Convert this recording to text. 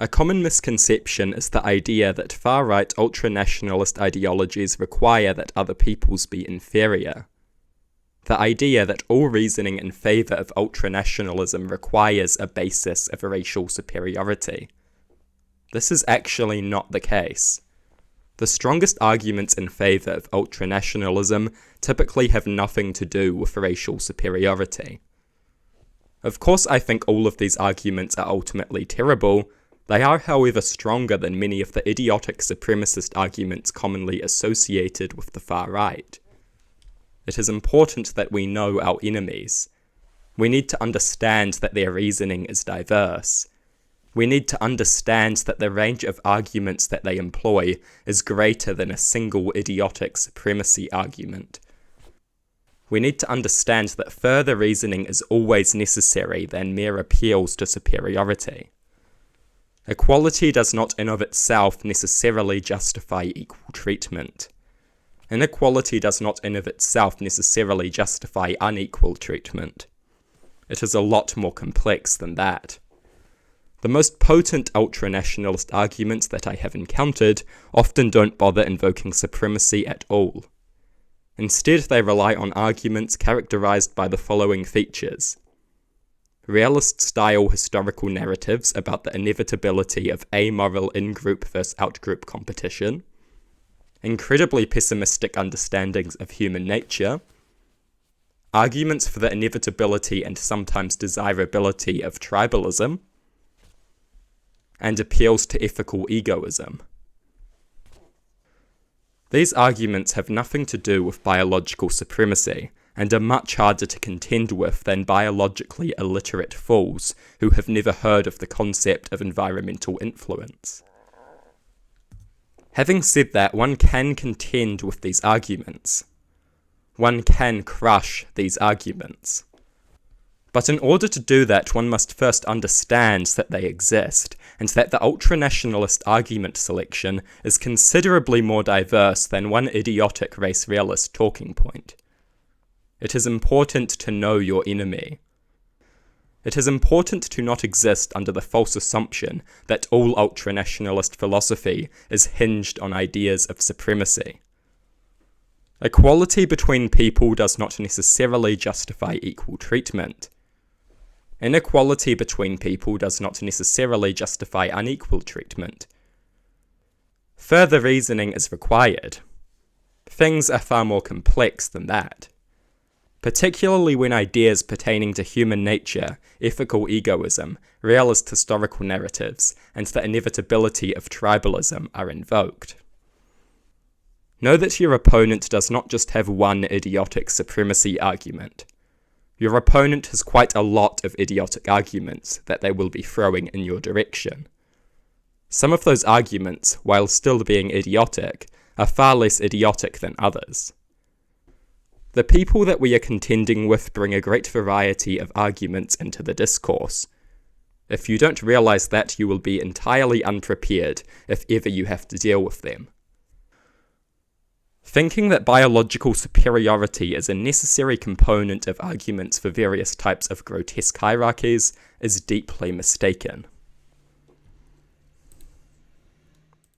A common misconception is the idea that far-right ultra-nationalist ideologies require that other peoples be inferior. The idea that all reasoning in favour of ultra-nationalism requires a basis of racial superiority. This is actually not the case. The strongest arguments in favour of ultra-nationalism typically have nothing to do with racial superiority. Of course, I think all of these arguments are ultimately terrible. They are, however, stronger than many of the idiotic supremacist arguments commonly associated with the far right. It is important that we know our enemies. We need to understand that their reasoning is diverse. We need to understand that the range of arguments that they employ is greater than a single idiotic supremacy argument. We need to understand that further reasoning is always necessary than mere appeals to superiority. Equality does not in of itself necessarily justify equal treatment. Inequality does not in of itself necessarily justify unequal treatment. It is a lot more complex than that. The most potent ultra-nationalist arguments that I have encountered often don't bother invoking supremacy at all. Instead, they rely on arguments characterized by the following features: realist-style historical narratives about the inevitability of amoral in-group versus out-group competition, incredibly pessimistic understandings of human nature, arguments for the inevitability and sometimes desirability of tribalism, and appeals to ethical egoism. These arguments have nothing to do with biological supremacy, and are much harder to contend with than biologically illiterate fools who have never heard of the concept of environmental influence. Having said that, one can contend with these arguments. One can crush these arguments. But in order to do that, one must first understand that they exist, and that the ultra-nationalist argument selection is considerably more diverse than one idiotic race realist talking point. It is important to know your enemy. It is important to not exist under the false assumption that all ultra-nationalist philosophy is hinged on ideas of supremacy. Equality between people does not necessarily justify equal treatment. Inequality between people does not necessarily justify unequal treatment. Further reasoning is required. Things are far more complex than that. Particularly when ideas pertaining to human nature, ethical egoism, realist historical narratives, and the inevitability of tribalism are invoked. Know that your opponent does not just have one idiotic supremacy argument. Your opponent has quite a lot of idiotic arguments that they will be throwing in your direction. Some of those arguments, while still being idiotic, are far less idiotic than others. The people that we are contending with bring a great variety of arguments into the discourse. If you don't realize that, you will be entirely unprepared if ever you have to deal with them. Thinking that biological superiority is a necessary component of arguments for various types of grotesque hierarchies is deeply mistaken.